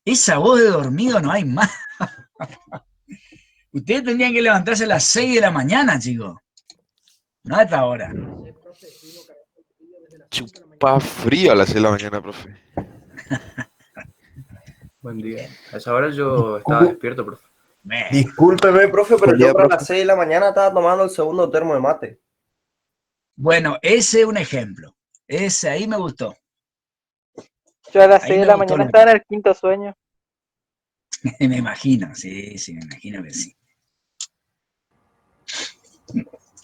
esa voz de dormido no hay más. Ustedes tendrían que levantarse a las 6 de la mañana, chicos. No a esta hora. Chupa frío a las 6 de la mañana, profe. Buen día. Bien. A esa hora yo estaba despierto, profe. Discúlpeme, profe, pero Buen día, yo para profe. las 6 de la mañana estaba tomando el segundo termo de mate. Bueno, ese es un ejemplo. Ese ahí me gustó. Yo a las Ahí 6 de me la gustó mañana lo estaba en el quinto sueño. Me imagino, sí, me imagino que sí.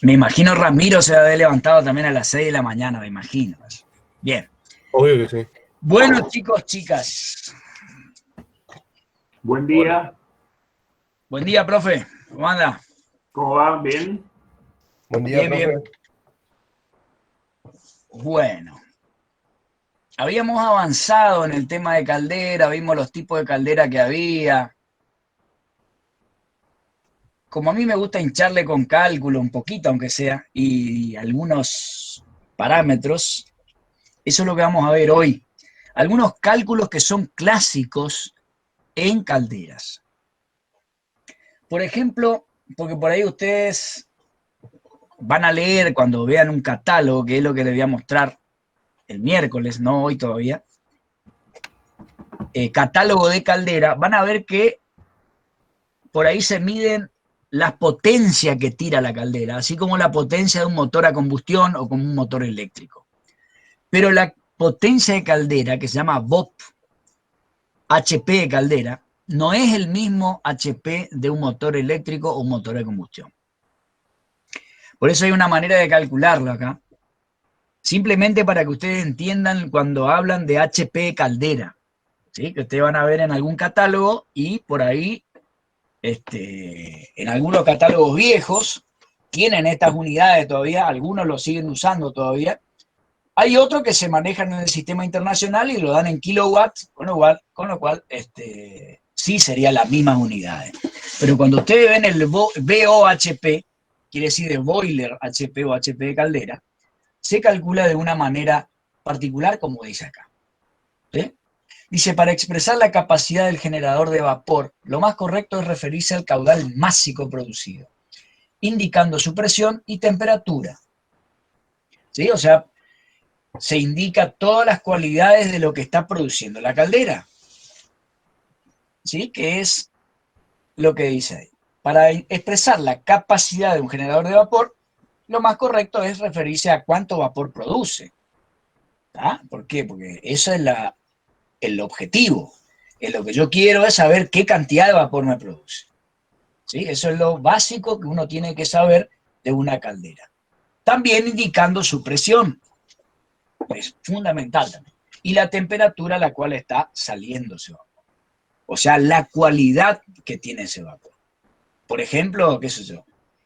Me imagino Ramiro se había levantado también a las 6 de la mañana, me imagino. Bien. Obvio que sí. Bueno, chicos, chicas. Buen día. Buen día, profe. ¿Cómo anda? ¿Cómo va? ¿Bien? Buen día, Bien, profe. bien. Bueno. Habíamos avanzado en el tema de caldera, vimos los tipos de caldera que había. Como a mí me gusta hincharle con cálculo un poquito, aunque sea, y algunos parámetros, eso es lo que vamos a ver hoy. Algunos cálculos que son clásicos en calderas. Por ejemplo, porque por ahí ustedes van a leer cuando vean un catálogo, que es lo que les voy a mostrar el miércoles, no hoy todavía, catálogo de caldera, van a ver que por ahí se miden la potencia que tira la caldera, así como la potencia de un motor a combustión o como un motor eléctrico. Pero la potencia de caldera, que se llama VOP, HP de caldera, no es el mismo HP de un motor eléctrico o un motor de combustión. Por eso hay una manera de calcularlo acá, simplemente para que ustedes entiendan cuando hablan de HP caldera, ¿sí? Que ustedes van a ver en algún catálogo y por ahí, en algunos catálogos viejos, tienen estas unidades todavía, algunos lo siguen usando todavía. Hay otros que se manejan en el sistema internacional y lo dan en kilowatts, con lo cual sí serían las mismas unidades. Pero cuando ustedes ven el VOHP, quiere decir de boiler HP o HP de caldera, se calcula de una manera particular, como dice acá. ¿Sí? Dice, para expresar la capacidad del generador de vapor, lo más correcto es referirse al caudal másico producido, indicando su presión y temperatura. ¿Sí? O sea, se indica todas las cualidades de lo que está produciendo la caldera. ¿Sí? Que es lo que dice ahí. Para expresar la capacidad de un generador de vapor, lo más correcto es referirse a cuánto vapor produce. ¿Ah? ¿Por qué? Porque eso es el objetivo. Lo que yo quiero es saber qué cantidad de vapor me produce. ¿Sí? Eso es lo básico que uno tiene que saber de una caldera. También indicando su presión. Es fundamental también. Y la temperatura a la cual está saliendo ese vapor. O sea, la cualidad que tiene ese vapor. Por ejemplo, qué sé yo,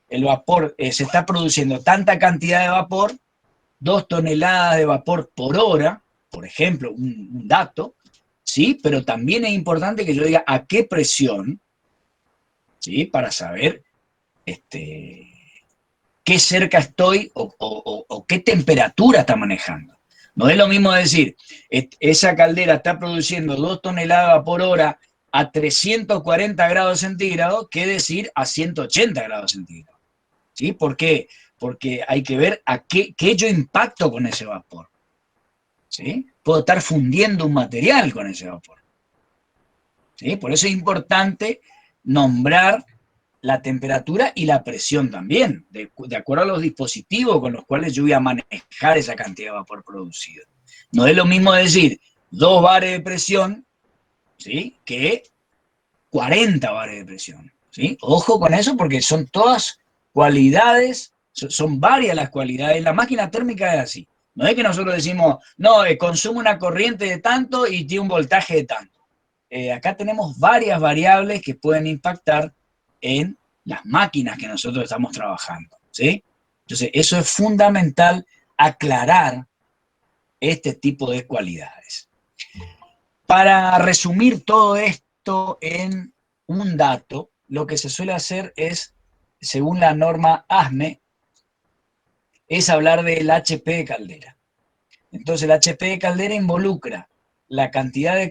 el vapor, se está produciendo tanta cantidad de vapor, 2 toneladas de vapor por hora, por ejemplo, un dato, ¿sí? Pero también es importante que yo diga a qué presión, ¿sí? Para saber qué cerca estoy o qué temperatura está manejando. No es lo mismo decir, esa caldera está produciendo 2 toneladas por hora a 340 grados centígrados que decir a 180 grados centígrados. ¿Sí? ¿Por qué? Porque hay que ver a qué yo impacto con ese vapor. ¿Sí? Puedo estar fundiendo un material con ese vapor. ¿Sí? Por eso es importante nombrar la temperatura y la presión también, de acuerdo a los dispositivos con los cuales yo voy a manejar esa cantidad de vapor producido. No es lo mismo decir 2 bares de presión, ¿sí? Que 40 bares de presión. ¿Sí? Ojo con eso porque son todas cualidades, son varias las cualidades. La máquina térmica es así. No es que nosotros decimos, no, consume una corriente de tanto y tiene un voltaje de tanto. Acá tenemos varias variables que pueden impactar en las máquinas que nosotros estamos trabajando, ¿sí? Entonces, eso es fundamental aclarar este tipo de cualidades. Para resumir todo esto en un dato, lo que se suele hacer es, según la norma ASME, es hablar del HP de caldera. Entonces, el HP de caldera involucra la cantidad de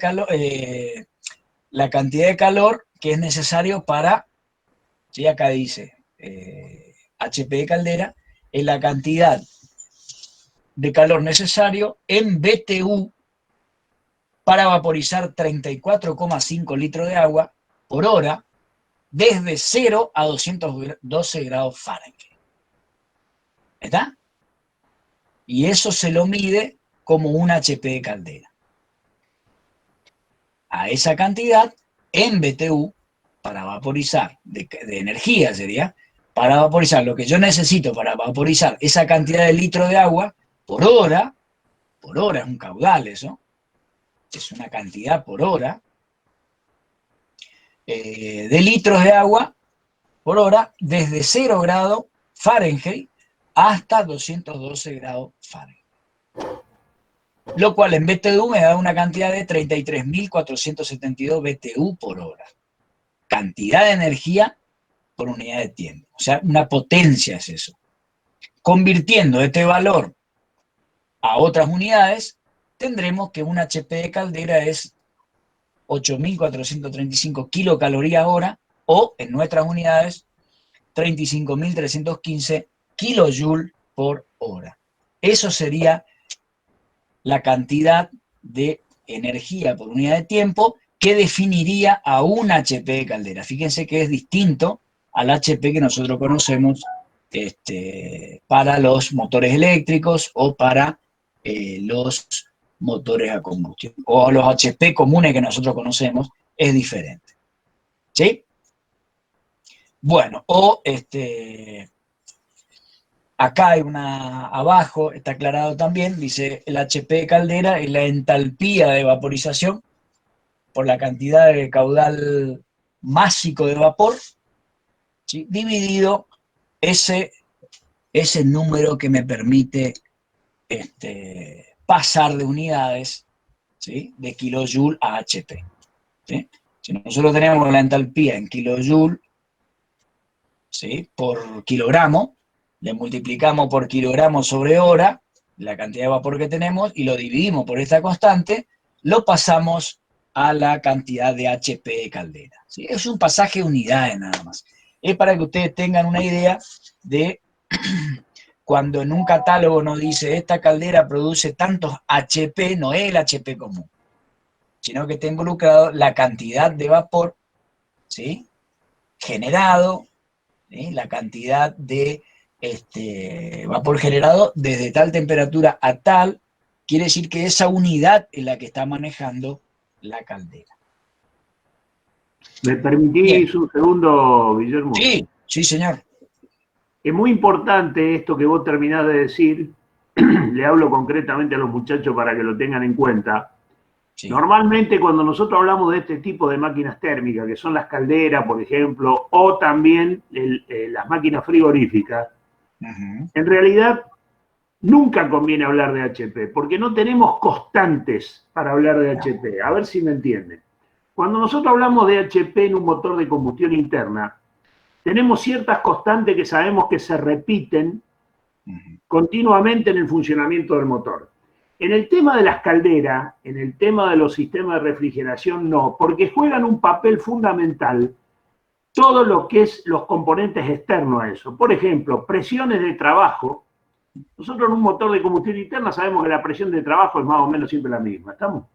calor que es necesario para, sí, acá dice, HP de caldera, es la cantidad de calor necesario en BTU para vaporizar 34,5 litros de agua por hora desde 0 a 212 grados Fahrenheit. ¿Está? Y eso se lo mide como un HP de caldera. A esa cantidad en BTU para vaporizar, de energía sería, para vaporizar lo que yo necesito para vaporizar esa cantidad de litros de agua por hora es un caudal eso, es una cantidad por hora, de litros de agua por hora desde 0 grados Fahrenheit hasta 212 grados Fahrenheit. Lo cual en BTU me da una cantidad de 33.472 BTU por hora. Cantidad de energía por unidad de tiempo. O sea, una potencia es eso. Convirtiendo este valor a otras unidades, tendremos que un HP de caldera es 8.435 kilocalorías hora, o en nuestras unidades, 35.315 kilojoule por hora. Eso sería la cantidad de energía por unidad de tiempo que definiría a un HP de caldera. Fíjense que es distinto al HP que nosotros conocemos para los motores eléctricos o para los motores a combustión, o los HP comunes que nosotros conocemos, es diferente. ¿Sí? Bueno, o acá hay una, abajo está aclarado también, dice el HP de caldera es la entalpía de vaporización por la cantidad de caudal másico de vapor, ¿sí? Dividido ese número que me permite pasar de unidades, ¿sí? De kilojoule a HP. ¿Sí? Si nosotros tenemos la entalpía en kilojoule, ¿sí? Por kilogramo, le multiplicamos por kilogramo sobre hora, la cantidad de vapor que tenemos, y lo dividimos por esta constante, lo pasamos a la cantidad de HP de caldera. ¿Sí? Es un pasaje de unidades nada más. Es para que ustedes tengan una idea de cuando en un catálogo nos dice esta caldera produce tantos HP, no es el HP común, sino que está involucrado la cantidad de vapor, ¿sí? Generado, ¿sí? La cantidad de vapor generado desde tal temperatura a tal, quiere decir que esa unidad es la que está manejando la caldera. ¿Me permitís Bien. un segundo, Guillermo? Sí, sí, señor. Es muy importante esto que vos terminás de decir. Le hablo concretamente a los muchachos para que lo tengan en cuenta. Sí. Normalmente cuando nosotros hablamos de este tipo de máquinas térmicas, que son las calderas, por ejemplo, o también las máquinas frigoríficas, en realidad nunca conviene hablar de HP, porque no tenemos constantes para hablar de HP. A ver si me entienden. Cuando nosotros hablamos de HP en un motor de combustión interna, tenemos ciertas constantes que sabemos que se repiten continuamente en el funcionamiento del motor. En el tema de las calderas, en el tema de los sistemas de refrigeración, no, porque juegan un papel fundamental todo lo que es los componentes externos a eso. Por ejemplo, presiones de trabajo. Nosotros en un motor de combustión interna sabemos que la presión de trabajo es más o menos siempre la misma, ¿estamos?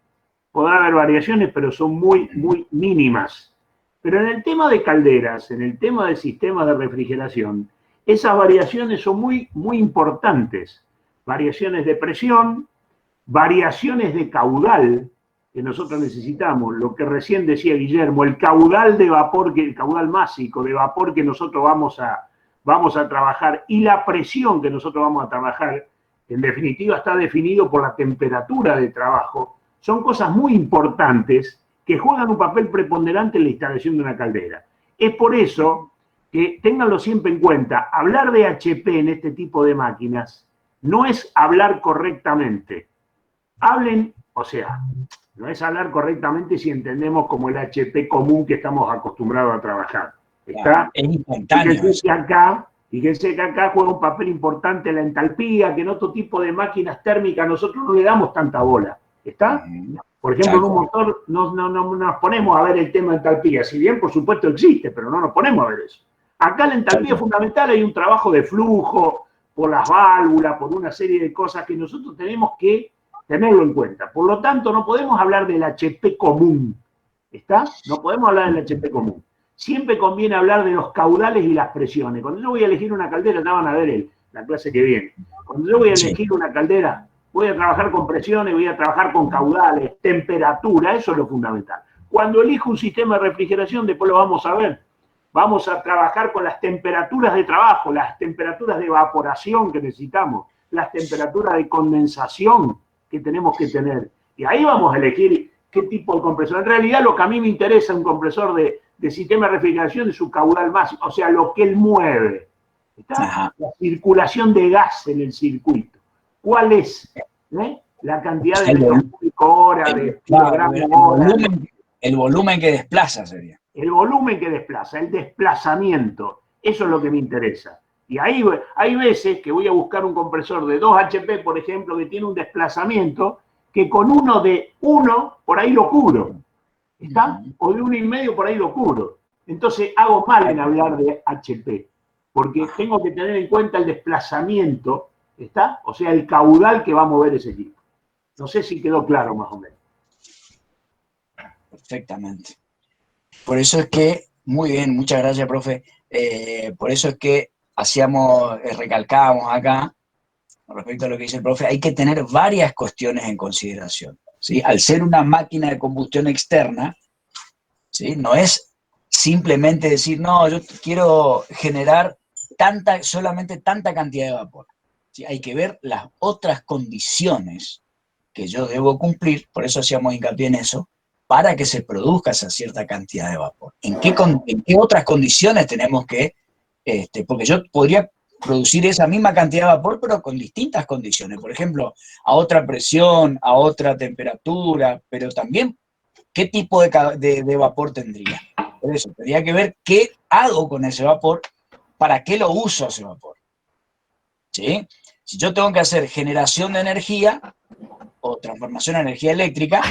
Podrá haber variaciones, pero son muy, muy mínimas. Pero en el tema de calderas, en el tema de sistemas de refrigeración, esas variaciones son muy, muy importantes. Variaciones de presión, variaciones de caudal que nosotros necesitamos, lo que recién decía Guillermo, el caudal de vapor, el caudal másico de vapor que nosotros vamos a trabajar y la presión que nosotros vamos a trabajar, en definitiva está definido por la temperatura de trabajo, son cosas muy importantes que juegan un papel preponderante en la instalación de una caldera. Es por eso que ténganlo siempre en cuenta, hablar de HP en este tipo de máquinas no es hablar correctamente. Hablen, o sea, no es hablar correctamente si entendemos como el HP común que estamos acostumbrados a trabajar. ¿Está? Es instantáneo. Fíjense que acá juega un papel importante la entalpía, que en otro tipo de máquinas térmicas nosotros no le damos tanta bola. ¿Está? Por ejemplo, en un motor no nos ponemos a ver el tema de entalpía, si bien por supuesto existe, pero no nos ponemos a ver eso. Acá la entalpía fundamental, hay un trabajo de flujo, por las válvulas, por una serie de cosas que nosotros tenemos que tenerlo en cuenta. Por lo tanto, no podemos hablar del HP común, ¿está? No podemos hablar del HP común. Siempre conviene hablar de los caudales y las presiones. Cuando yo voy a elegir una caldera, ya van a ver la clase que viene. Cuando yo voy a elegir una caldera, voy a trabajar con presiones, voy a trabajar con caudales, temperatura, eso es lo fundamental. Cuando elijo un sistema de refrigeración, después lo vamos a ver, vamos a trabajar con las temperaturas de trabajo, las temperaturas de evaporación que necesitamos, las temperaturas de condensación que tenemos que tener. Y ahí vamos a elegir qué tipo de compresor. En realidad lo que a mí me interesa un compresor de sistema de refrigeración es su caudal máximo, o sea, lo que él mueve. ¿Está? La circulación de gas en el circuito. ¿Cuál es la cantidad de metros cúbicos hora, de kilogramos hora? El volumen que desplaza sería. El volumen que desplaza, el desplazamiento. Eso es lo que me interesa. Y ahí hay veces que voy a buscar un compresor de 2 HP, por ejemplo, que tiene un desplazamiento que con uno de 1 por ahí lo cubro. ¿Está? O de 1,5 por ahí lo cubro. Entonces hago mal en hablar de HP, porque tengo que tener en cuenta el desplazamiento, ¿está? O sea, el caudal que va a mover ese equipo. No sé si quedó claro más o menos. Perfectamente. Por eso es que, muy bien, muchas gracias, profe. Por eso es que recalcábamos acá, respecto a lo que dice el profe, hay que tener varias cuestiones en consideración, ¿sí? Al ser una máquina de combustión externa, ¿sí? No es simplemente decir, no, yo quiero generar solamente tanta cantidad de vapor, ¿sí? Hay que ver las otras condiciones que yo debo cumplir, por eso hacíamos hincapié en eso, para que se produzca esa cierta cantidad de vapor. ¿En qué otras condiciones tenemos que, porque yo podría producir esa misma cantidad de vapor, pero con distintas condiciones, por ejemplo, a otra presión, a otra temperatura, pero también qué tipo de vapor tendría. Por eso, tendría que ver qué hago con ese vapor, para qué lo uso ese vapor. ¿Sí? Si yo tengo que hacer generación de energía, o transformación a energía eléctrica,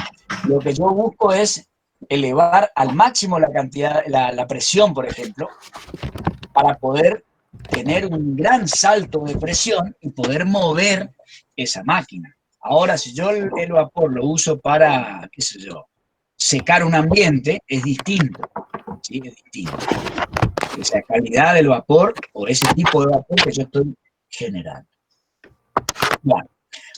lo que yo busco es elevar al máximo la cantidad, la presión, por ejemplo, para poder tener un gran salto de presión y poder mover esa máquina. Ahora, si yo el vapor lo uso para, qué sé yo, secar un ambiente, es distinto, ¿sí? Es distinto. Esa calidad del vapor o ese tipo de vapor que yo estoy generando. Bueno.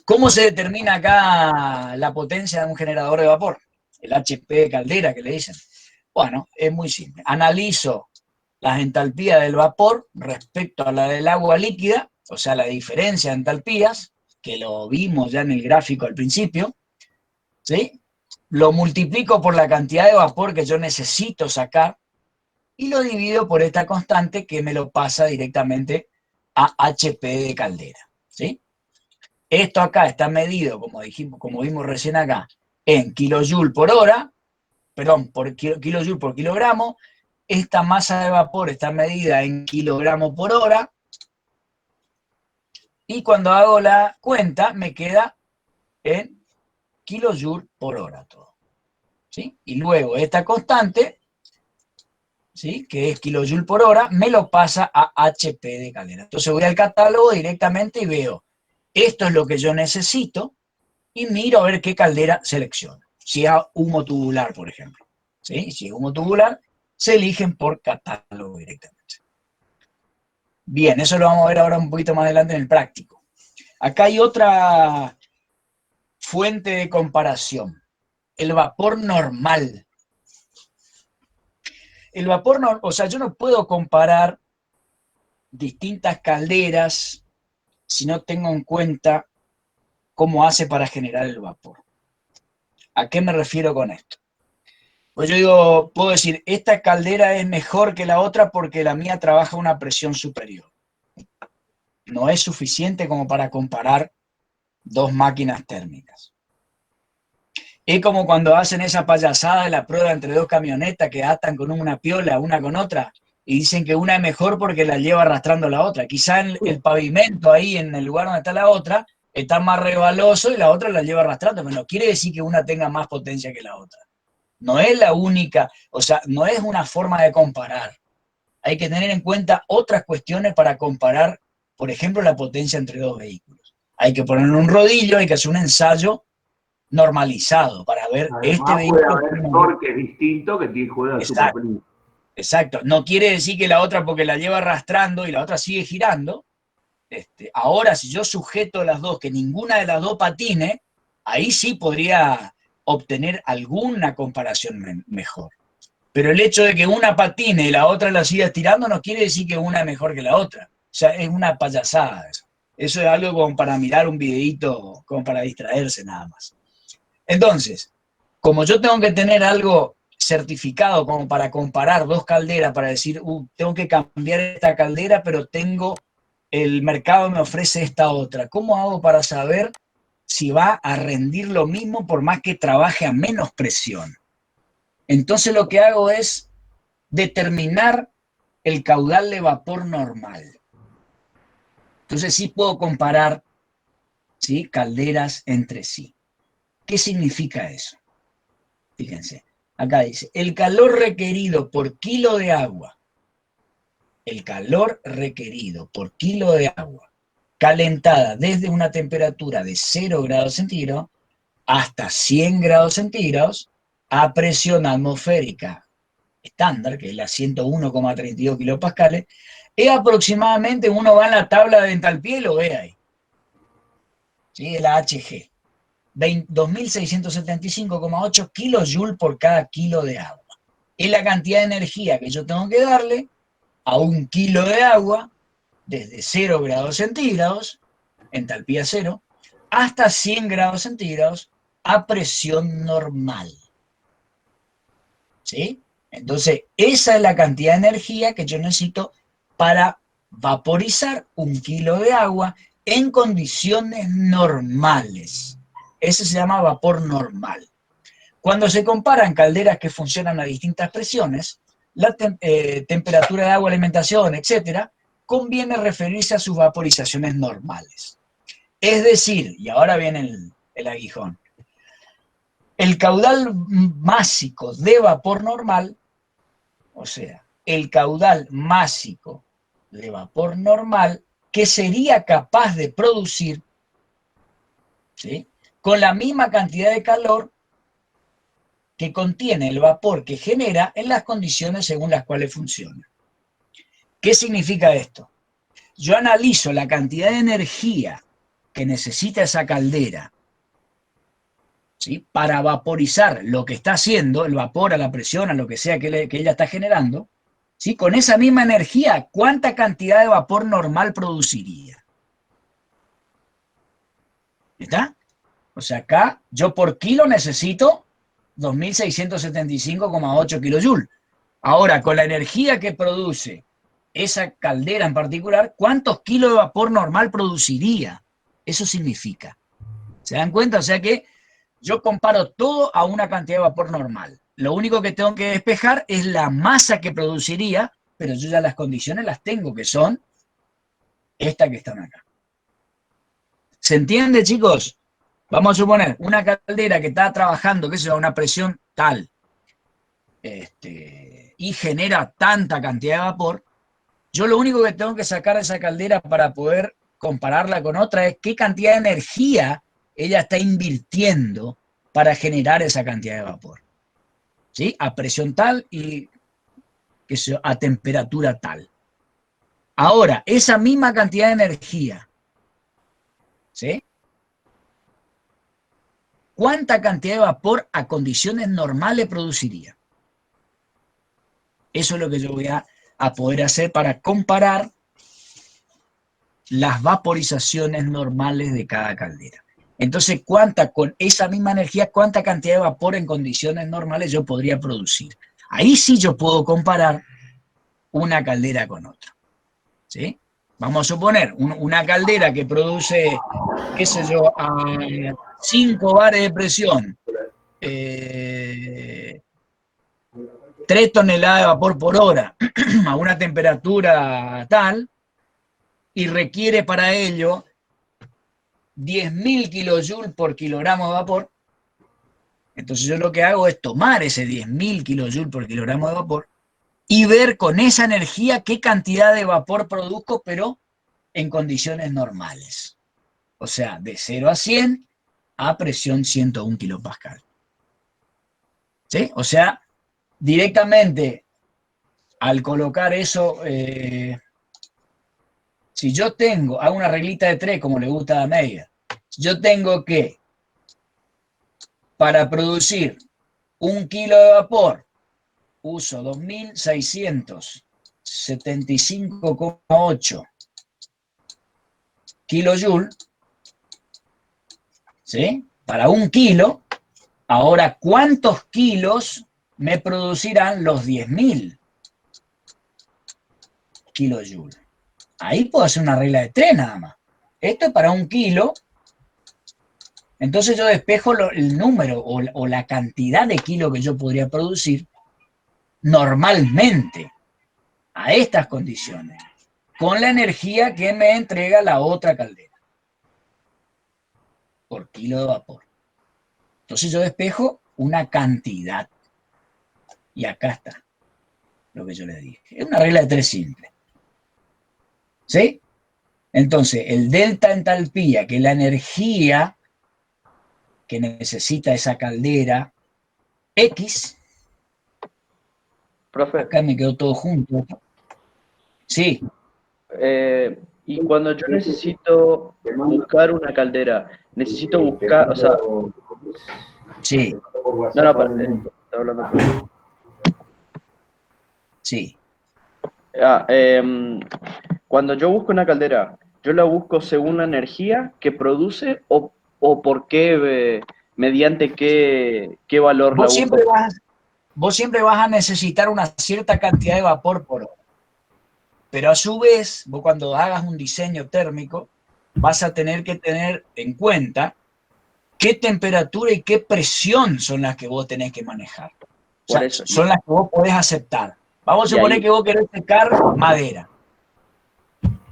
¿Cómo se determina acá la potencia de un generador de vapor? El HP de caldera que le dicen. Bueno, es muy simple. Analizo las entalpías del vapor respecto a la del agua líquida, o sea, la diferencia de entalpías, que lo vimos ya en el gráfico al principio, ¿sí? Lo multiplico por la cantidad de vapor que yo necesito sacar y lo divido por esta constante que me lo pasa directamente a HP de caldera, ¿sí? Esto acá está medido, como vimos recién acá, en kilojoule por hora, perdón, por kilojoule por kilogramo. Esta masa de vapor está medida en kilogramos por hora. Y cuando hago la cuenta, me queda en kilojoule por hora todo. ¿Sí? Y luego esta constante, ¿sí? Que es kilojoule por hora, me lo pasa a HP de caldera. Entonces voy al catálogo directamente y veo, esto es lo que yo necesito, y miro a ver qué caldera selecciono. Si es humo tubular, por ejemplo. ¿Sí? Si es humo tubular, se eligen por catálogo directamente. Bien, eso lo vamos a ver ahora un poquito más adelante en el práctico. Acá hay otra fuente de comparación. El vapor normal. El vapor normal, o sea, yo no puedo comparar distintas calderas si no tengo en cuenta cómo hace para generar el vapor. ¿A qué me refiero con esto? Pues yo digo, puedo decir, esta caldera es mejor que la otra porque la mía trabaja a una presión superior. No es suficiente como para comparar dos máquinas térmicas. Es como cuando hacen esa payasada de la prueba entre dos camionetas que atan con una piola, una con otra, y dicen que una es mejor porque la lleva arrastrando la otra. Quizá en el pavimento ahí, en el lugar donde está la otra, está más resbaloso y la otra la lleva arrastrando, pero no quiere decir que una tenga más potencia que la otra. No es la única, o sea, no es una forma de comparar. Hay que tener en cuenta otras cuestiones para comparar, por ejemplo, la potencia entre dos vehículos. Hay que poner un rodillo, hay que hacer un ensayo normalizado para ver este Además puede vehículo. haber torques distintos que juega su papel. Exacto. No quiere decir que la otra, porque la lleva arrastrando y la otra sigue girando. Ahora, si yo sujeto las dos, que ninguna de las dos patine, ahí sí podría obtener alguna comparación mejor. Pero el hecho de que una patine y la otra la siga estirando no quiere decir que una es mejor que la otra. O sea, es una payasada eso. Eso es algo como para mirar un videíto, como para distraerse nada más. Entonces, como yo tengo que tener algo certificado como para comparar dos calderas, para decir, tengo que cambiar esta caldera, pero el mercado me ofrece esta otra. ¿Cómo hago para saber si va a rendir lo mismo por más que trabaje a menos presión? Entonces lo que hago es determinar el caudal de vapor normal. Entonces sí puedo comparar, ¿sí?, calderas entre sí. ¿Qué significa eso? Fíjense, acá dice, el calor requerido por kilo de agua, calentada desde una temperatura de 0 grados centígrados hasta 100 grados centígrados a presión atmosférica estándar, que es la 101,32 kilopascales, es aproximadamente, uno va en la tabla de entalpía y lo ve ahí, ¿sí?, de la HG, 2.675,8 kilojoules por cada kilo de agua. Es la cantidad de energía que yo tengo que darle a 1 kilo de agua desde 0 grados centígrados, entalpía 0, hasta 100 grados centígrados a presión normal. ¿Sí? Entonces, esa es la cantidad de energía que yo necesito para vaporizar 1 kilo de agua en condiciones normales. Ese se llama vapor normal. Cuando se comparan calderas que funcionan a distintas presiones, la temperatura de agua, alimentación, etc., conviene referirse a sus vaporizaciones normales. Es decir, y ahora viene el aguijón, el caudal másico de vapor normal, o sea, el caudal másico de vapor normal que sería capaz de producir, ¿sí?, con la misma cantidad de calor que contiene el vapor que genera en las condiciones según las cuales funciona. ¿Qué significa esto? Yo analizo la cantidad de energía que necesita esa caldera, ¿sí?, para vaporizar lo que está haciendo, el vapor, a la presión, a lo que sea que ella está generando, ¿sí?, con esa misma energía, ¿cuánta cantidad de vapor normal produciría? ¿Está? O sea, acá yo por kilo necesito 2.675,8 kilojoules. Ahora, con la energía que produce esa caldera en particular, ¿cuántos kilos de vapor normal produciría? Eso significa. ¿Se dan cuenta? O sea que yo comparo todo a una cantidad de vapor normal. Lo único que tengo que despejar es la masa que produciría, pero yo ya las condiciones las tengo, que son estas que están acá. ¿Se entiende, chicos? Vamos a suponer una caldera que está trabajando, qué sé yo, a una presión tal, y genera tanta cantidad de vapor, yo lo único que tengo que sacar de esa caldera para poder compararla con otra es qué cantidad de energía ella está invirtiendo para generar esa cantidad de vapor, ¿sí?, a presión tal y qué sé yo, a temperatura tal. Ahora, esa misma cantidad de energía, ¿sí?, ¿cuánta cantidad de vapor a condiciones normales produciría? Eso es lo que yo voy a poder hacer para comparar las vaporizaciones normales de cada caldera. Entonces, con esa misma energía, ¿cuánta cantidad de vapor en condiciones normales yo podría producir? Ahí sí yo puedo comparar una caldera con otra, ¿sí? Vamos a suponer una caldera que produce, qué sé yo, a 5 bares de presión, 3 toneladas de vapor por hora a una temperatura tal, y requiere para ello 10.000 kilojoules por kilogramo de vapor. Entonces yo lo que hago es tomar ese 10.000 kilojoules por kilogramo de vapor y ver con esa energía qué cantidad de vapor produzco, pero en condiciones normales. O sea, de 0 a 100 a presión 101 kilopascal. ¿Sí? O sea, directamente al colocar eso, si yo hago una reglita de 3, como le gusta a Meyer, yo tengo que, para producir 1 kilo de vapor, uso 2.675,8 kilojoules, ¿sí? Para 1 kilo, ahora, ¿cuántos kilos me producirán los 10.000 kilojoules? Ahí puedo hacer una regla de 3 nada más. Esto es para 1 kilo. Entonces yo despejo el número o la cantidad de kilos que yo podría producir normalmente a estas condiciones, con la energía que me entrega la otra caldera por kilo de vapor. Entonces yo despejo una cantidad. Y acá está lo que yo le dije. Es una regla de 3 simple. ¿Sí? Entonces, el delta entalpía, que es la energía que necesita esa caldera, X. Profe. Acá me quedó todo junto. Sí. Y cuando yo necesito buscar una caldera, necesito buscar, o sea... Sí. No, está hablando. Sí. Cuando yo busco una caldera, ¿yo la busco según la energía que produce o por qué, mediante qué valor la busco? Vos siempre vas a necesitar una cierta cantidad de vapor por hora. Pero a su vez, vos cuando hagas un diseño térmico, vas a tener que tener en cuenta qué temperatura y qué presión son las que vos tenés que manejar. O sea, son las que vos podés aceptar. Vamos a suponer que vos querés secar madera.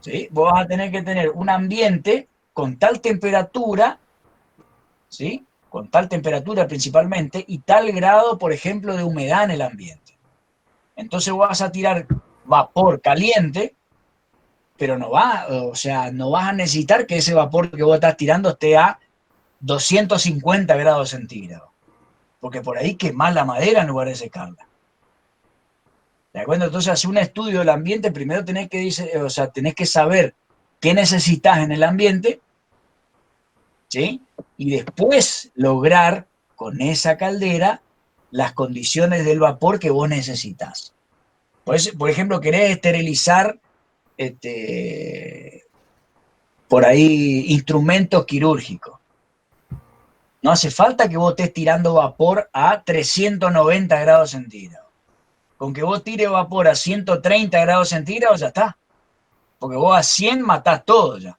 ¿Sí? Vos vas a tener que tener un ambiente con tal temperatura, ¿sí? Con tal temperatura principalmente, y tal grado, por ejemplo, de humedad en el ambiente. Entonces vos vas a tirar vapor caliente, pero no vas a necesitar que ese vapor que vos estás tirando esté a 250 grados centígrados, porque por ahí quemás la madera en lugar de secarla. ¿De acuerdo? Entonces, hacer un estudio del ambiente, primero tenés que saber qué necesitas en el ambiente, ¿sí? Y después lograr con esa caldera las condiciones del vapor que vos necesitas. Por ejemplo, querés esterilizar por ahí instrumentos quirúrgicos. No hace falta que vos estés tirando vapor a 390 grados centígrados. Con que vos tires vapor a 130 grados centígrados ya está. Porque vos a 100 matás todo ya.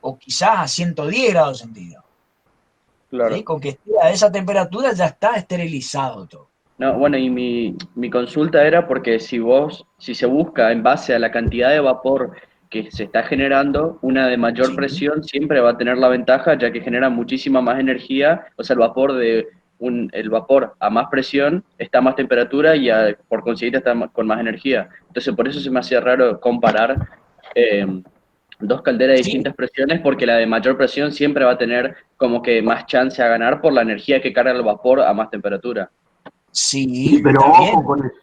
O quizás a 110 grados centígrados. Claro. ¿Sí? Con que esté a esa temperatura ya está esterilizado todo. No, bueno, y mi consulta era porque si se busca en base a la cantidad de vapor que se está generando, una de mayor presión siempre va a tener la ventaja, ya que genera muchísima más energía. O sea, el vapor a más presión está a más temperatura y por consiguiente está con más energía. Entonces, por eso se me hacía raro comparar dos calderas de distintas presiones, porque la de mayor presión siempre va a tener como que más chance a ganar por la energía que carga el vapor a más temperatura. Sí, pero ojo con eso.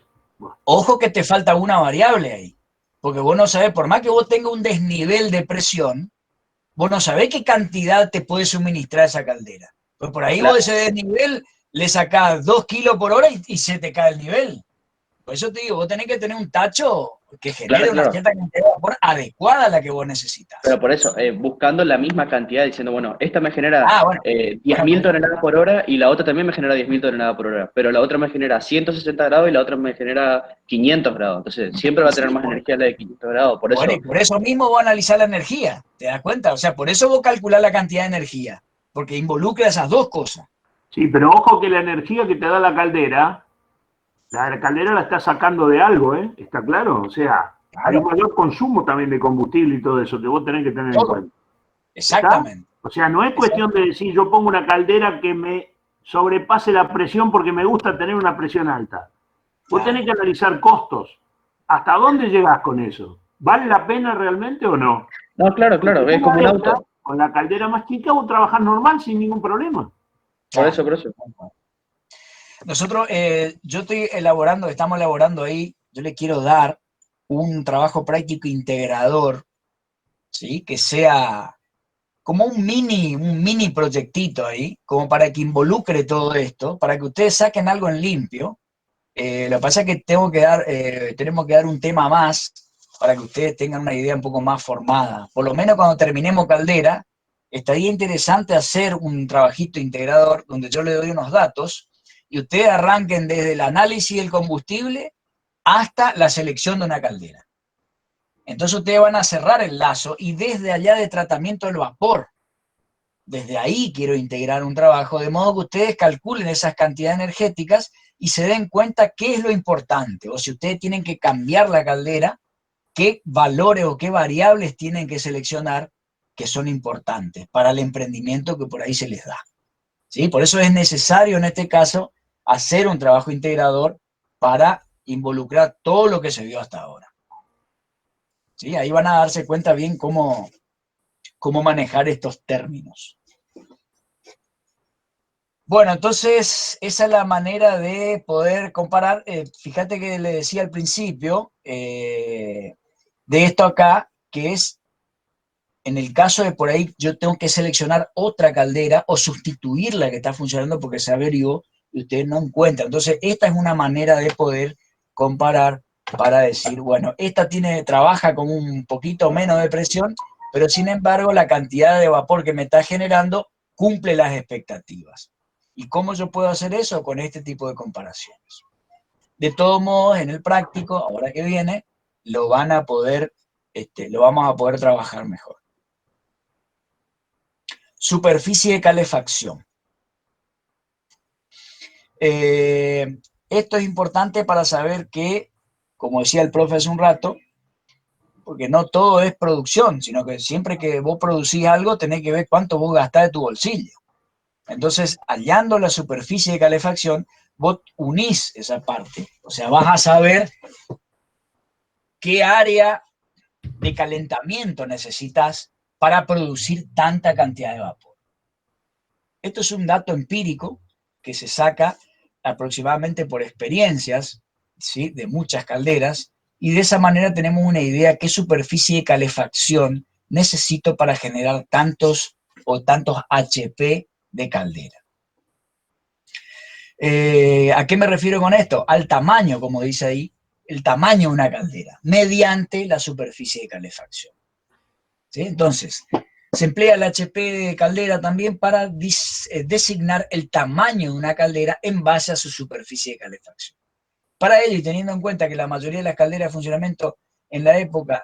Ojo que te falta una variable ahí. Porque vos no sabés, por más que vos tengas un desnivel de presión, vos no sabés qué cantidad te puede suministrar esa caldera. Pues por ahí claro, vos ese desnivel le sacás 2 kilos por hora y se te cae el nivel. Por eso te digo, vos tenés que tener un tacho que genere una cierta cantidad de vapor adecuada a la que vos necesitas. Pero por eso, buscando la misma cantidad, diciendo, bueno, esta me genera 10.000 toneladas por hora y la otra también me genera 10.000 toneladas por hora, pero la otra me genera 160 grados y la otra me genera 500 grados. Entonces, siempre va a tener más energía la de 500 grados. Por eso mismo vos analizás la energía, ¿te das cuenta? O sea, por eso vos calculás la cantidad de energía, porque involucra esas dos cosas. Sí, pero ojo que la energía que te da la caldera la está sacando de algo, ¿eh? ¿Está claro? O sea, hay un mayor consumo también de combustible y todo eso, que vos tenés que tener en cuenta. Exactamente. O sea, no es cuestión de decir yo pongo una caldera que me sobrepase la presión porque me gusta tener una presión alta. Vos tenés que analizar costos. ¿Hasta dónde llegás con eso? ¿Vale la pena realmente o no? No, claro, es como un auto. Con la caldera más chica vos trabajás normal sin ningún problema. Por eso. Nosotros, yo estoy elaborando, estamos elaborando ahí, yo le quiero dar un trabajo práctico integrador, ¿sí? Que sea como un mini proyectito ahí, como para que involucre todo esto, para que ustedes saquen algo en limpio. Lo que pasa es que tenemos que dar un tema más para que ustedes tengan una idea un poco más formada. Por lo menos cuando terminemos Caldera, estaría interesante hacer un trabajito integrador donde yo le doy unos datos y ustedes arranquen desde el análisis del combustible hasta la selección de una caldera. Entonces ustedes van a cerrar el lazo y desde allá de tratamiento del vapor, desde ahí quiero integrar un trabajo, de modo que ustedes calculen esas cantidades energéticas y se den cuenta qué es lo importante, o si ustedes tienen que cambiar la caldera, qué valores o qué variables tienen que seleccionar que son importantes para el emprendimiento que por ahí se les da. ¿Sí? Por eso es necesario en este caso hacer un trabajo integrador para involucrar todo lo que se vio hasta ahora. ¿Sí? Ahí van a darse cuenta bien cómo manejar estos términos. Bueno, entonces esa es la manera de poder comparar. Fíjate que le decía al principio de esto acá, que es en el caso de por ahí yo tengo que seleccionar otra caldera o sustituir la que está funcionando porque se averió y ustedes no encuentran. Entonces esta es una manera de poder comparar para decir, bueno, esta trabaja con un poquito menos de presión, pero sin embargo la cantidad de vapor que me está generando cumple las expectativas. ¿Y cómo yo puedo hacer eso? Con este tipo de comparaciones. De todos modos, en el práctico, ahora que viene, lo vamos a poder trabajar mejor. Superficie de calefacción. Esto es importante para saber que, como decía el profe hace un rato, porque no todo es producción, sino que siempre que vos producís algo tenés que ver cuánto vos gastás de tu bolsillo. Entonces, hallando la superficie de calefacción, vos unís esa parte. O sea, vas a saber qué área de calentamiento necesitas para producir tanta cantidad de vapor. Esto es un dato empírico que se saca aproximadamente por experiencias, ¿sí? De muchas calderas, y de esa manera tenemos una idea qué superficie de calefacción necesito para generar tantos HP de caldera. ¿A qué me refiero con esto? Al tamaño, como dice ahí, el tamaño de una caldera, mediante la superficie de calefacción. ¿Sí? Entonces, se emplea el HP de caldera también para designar el tamaño de una caldera en base a su superficie de calefacción. Para ello, y teniendo en cuenta que la mayoría de las calderas de funcionamiento en la época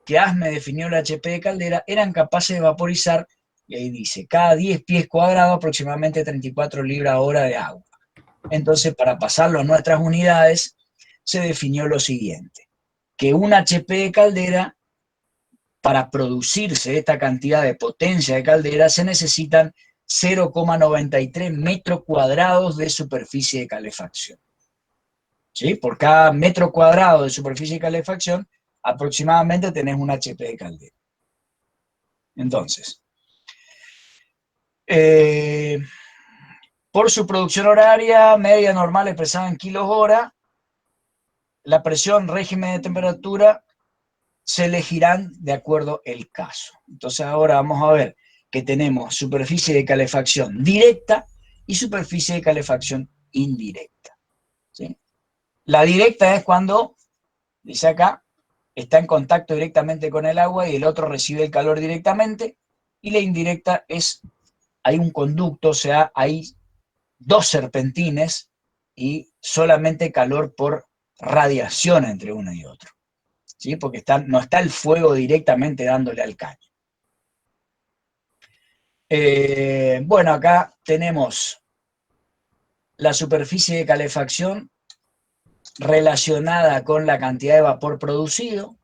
que ASME definió el HP de caldera eran capaces de vaporizar, y ahí dice, cada 10 pies cuadrados aproximadamente 34 libras hora de agua. Entonces, para pasarlo a nuestras unidades, se definió lo siguiente, que un HP de caldera, para producirse esta cantidad de potencia de caldera, se necesitan 0,93 metros cuadrados de superficie de calefacción. ¿Sí? Por cada metro cuadrado de superficie de calefacción, aproximadamente tenés un HP de caldera. Entonces, por su producción horaria media normal expresada en kilos hora, la presión, régimen de temperatura se elegirán de acuerdo al caso. Entonces ahora vamos a ver que tenemos superficie de calefacción directa y superficie de calefacción indirecta. ¿Sí? La directa es cuando, dice acá, está en contacto directamente con el agua y el otro recibe el calor directamente, y la indirecta es, hay un conducto, o sea, hay dos serpentines y solamente calor por radiación entre uno y otro. ¿Sí? Porque no está el fuego directamente dándole al caño. Bueno, acá tenemos la superficie de calefacción relacionada con la cantidad de vapor producido.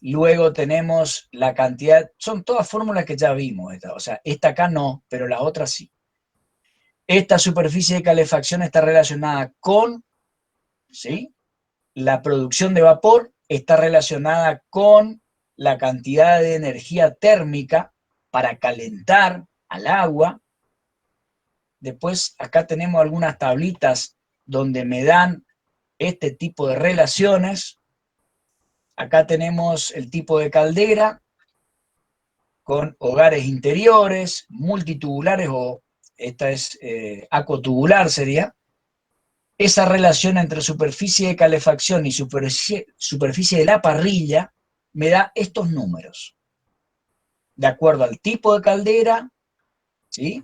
Luego tenemos la cantidad, son todas fórmulas que ya vimos, o sea, esta acá no, pero las otras sí. Esta superficie de calefacción está relacionada con, ¿sí?, la producción de vapor, está relacionada con la cantidad de energía térmica para calentar al agua. Después acá tenemos algunas tablitas donde me dan este tipo de relaciones. Acá tenemos el tipo de caldera con hogares interiores, multitubulares, o esta es acotubular sería. Esa relación entre superficie de calefacción y superficie de la parrilla me da estos números. De acuerdo al tipo de caldera, ¿sí?,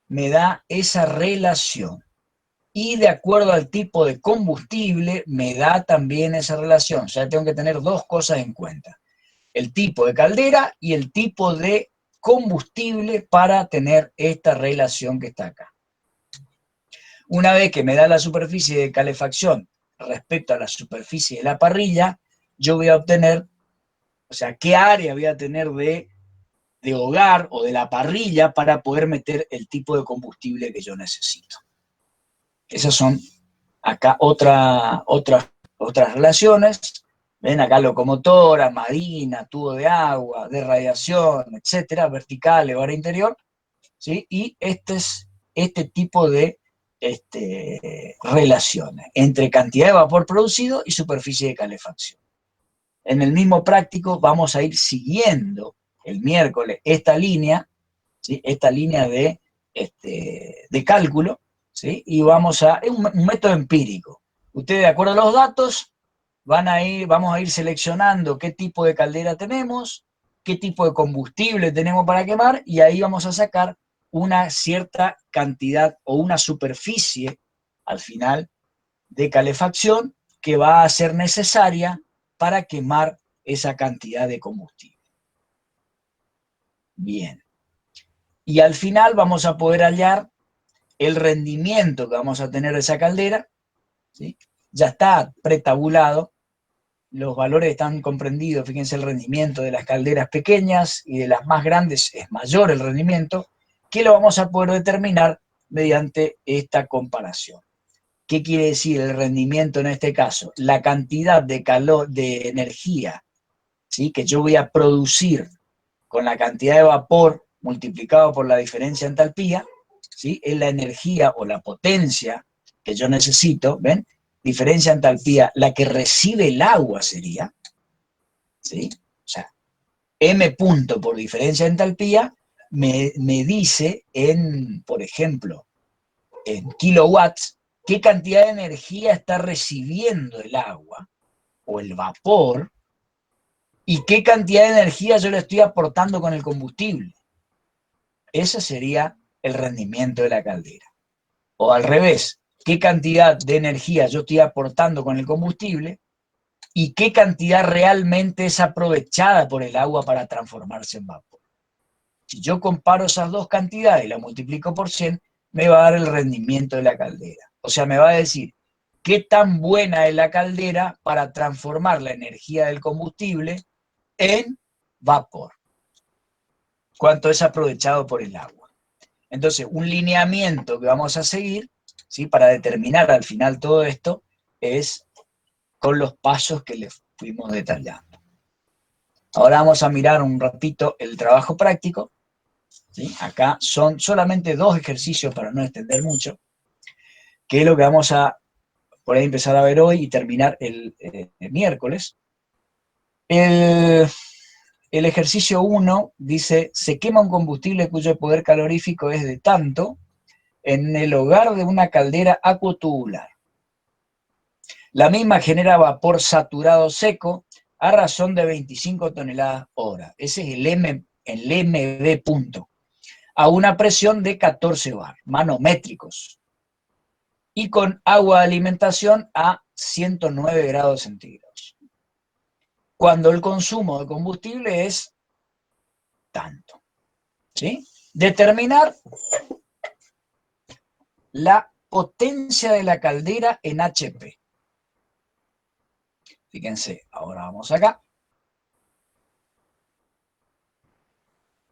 me da esa relación. Y de acuerdo al tipo de combustible, me da también esa relación. O sea, tengo que tener dos cosas en cuenta: el tipo de caldera y el tipo de combustible para tener esta relación que está acá. Una vez que me da la superficie de calefacción respecto a la superficie de la parrilla, yo voy a obtener, o sea, qué área voy a tener de hogar o de la parrilla para poder meter el tipo de combustible que yo necesito. Esas son acá otras relaciones. Ven acá: locomotora, marina, tubo de agua, de radiación, etcétera, vertical, hogar interior, ¿sí? Y este tipo de relaciones entre cantidad de vapor producido y superficie de calefacción. En el mismo práctico vamos a ir siguiendo el miércoles esta línea, ¿sí?, esta línea de cálculo, ¿sí? Y vamos a, es un método empírico. Ustedes, de acuerdo a los datos, vamos a ir seleccionando qué tipo de caldera tenemos, qué tipo de combustible tenemos para quemar, y ahí vamos a sacar una cierta cantidad o una superficie al final de calefacción que va a ser necesaria para quemar esa cantidad de combustible. Bien. Y al final vamos a poder hallar el rendimiento que vamos a tener de esa caldera, ¿sí? Ya está pretabulado, los valores están comprendidos. Fíjense, el rendimiento de las calderas pequeñas y de las más grandes es mayor el rendimiento, que lo vamos a poder determinar mediante esta comparación. ¿Qué quiere decir el rendimiento en este caso? La cantidad de energía, ¿sí?, que yo voy a producir con la cantidad de vapor multiplicado por la diferencia de entalpía, ¿sí?, es la energía o la potencia que yo necesito. ¿Ven? Diferencia de entalpía, la que recibe el agua sería, ¿sí? O sea, M punto por diferencia de entalpía me dice por ejemplo, en kilowatts, qué cantidad de energía está recibiendo el agua o el vapor y qué cantidad de energía yo le estoy aportando con el combustible. Ese sería el rendimiento de la caldera. O al revés, qué cantidad de energía yo estoy aportando con el combustible y qué cantidad realmente es aprovechada por el agua para transformarse en vapor. Si yo comparo esas dos cantidades y la multiplico por 100, me va a dar el rendimiento de la caldera. O sea, me va a decir qué tan buena es la caldera para transformar la energía del combustible en vapor. Cuánto es aprovechado por el agua. Entonces, un lineamiento que vamos a seguir, ¿sí?, para determinar al final todo esto es con los pasos que les fuimos detallando. Ahora vamos a mirar un ratito el trabajo práctico, ¿sí? Acá son solamente 2 ejercicios para no extender mucho, que es lo que vamos a por ahí empezar a ver hoy y terminar el miércoles. El ejercicio 1 dice: se quema un combustible cuyo poder calorífico es de tanto en el hogar de una caldera acotubular. La misma genera vapor saturado seco a razón de 25 toneladas hora. Ese es el MB punto. A una presión de 14 bar, manométricos. Y con agua de alimentación a 109 grados centígrados. Cuando el consumo de combustible es tanto. ¿Sí? Determinar la potencia de la caldera en HP. Fíjense, ahora vamos acá.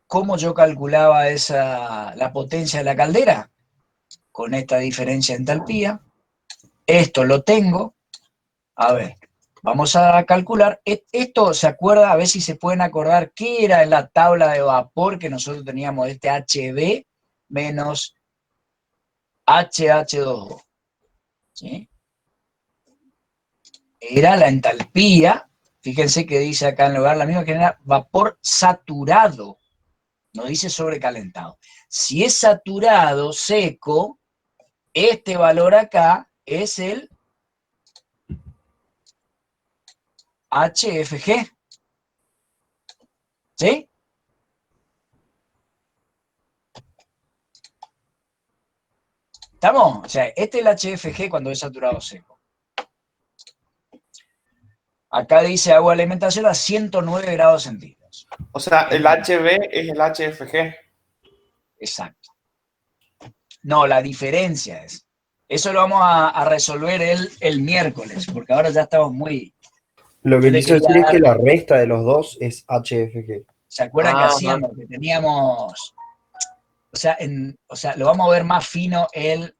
¿Cómo yo calculaba la potencia de la caldera? Con esta diferencia de entalpía. Esto lo tengo. A ver, vamos a calcular. Esto, ¿se acuerda? A ver si se pueden acordar qué era la tabla de vapor que nosotros teníamos, este HB menos HH2O. ¿Sí? Era la entalpía. Fíjense que dice acá en lugar la misma que era vapor saturado. No dice sobrecalentado. Si es saturado, seco, este valor acá es el HFG. ¿Sí? ¿Estamos? O sea, este es el HFG cuando es saturado seco. Acá dice agua de alimentación a 109 grados centígrados. O sea, el HB es el HFG. Exacto. No, la diferencia es. Eso lo vamos a resolver el miércoles, porque ahora ya estamos muy... Lo que Yo le quiso decir quería es que dar- la resta de los dos es HFG. ¿Se acuerdan que Ah, hacíamos? Que teníamos... O sea, lo vamos a ver más fino el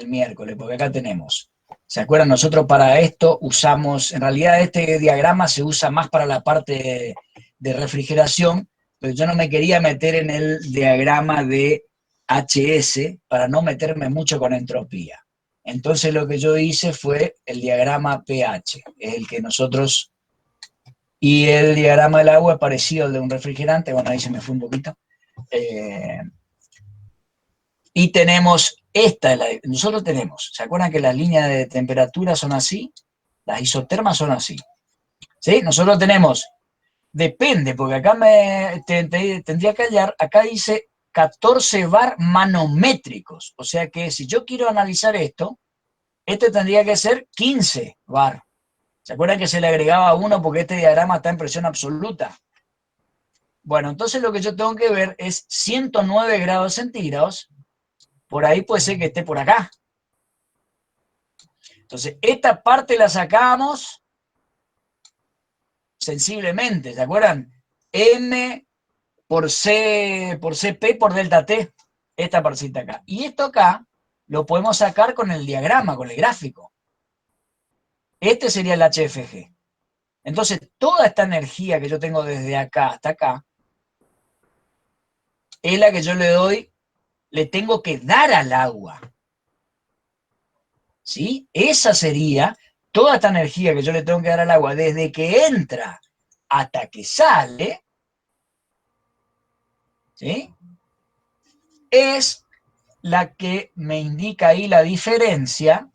miércoles, porque acá tenemos. ¿Se acuerdan? Nosotros para esto usamos... En realidad este diagrama se usa más para la parte de refrigeración, pero yo no me quería meter en el diagrama de HS para no meterme mucho con entropía. Entonces lo que yo hice fue el diagrama pH, es el que nosotros... Y el diagrama del agua es parecido al de un refrigerante, bueno, ahí se me fue un poquito. Y tenemos nosotros tenemos, ¿se acuerdan que las líneas de temperatura son así? Las isotermas son así. ¿Sí? Nosotros tenemos, depende, porque acá tendría que hallar, acá dice 14 bar manométricos. O sea que si yo quiero analizar esto, este tendría que ser 15 bar. ¿Se acuerdan que se le agregaba 1 porque este diagrama está en presión absoluta? Bueno, entonces lo que yo tengo que ver es 109 grados centígrados. Por ahí puede ser que esté por acá. Entonces, esta parte la sacamos sensiblemente, ¿se acuerdan? M por C por CP por delta T, esta partecita acá. Y esto acá lo podemos sacar con el diagrama, con el gráfico. Este sería el HFG. Entonces, toda esta energía que yo tengo desde acá hasta acá es la que yo le tengo que dar al agua. ¿Sí? Esa sería toda esta energía que yo le tengo que dar al agua desde que entra hasta que sale, ¿sí? Es la que me indica ahí la diferencia.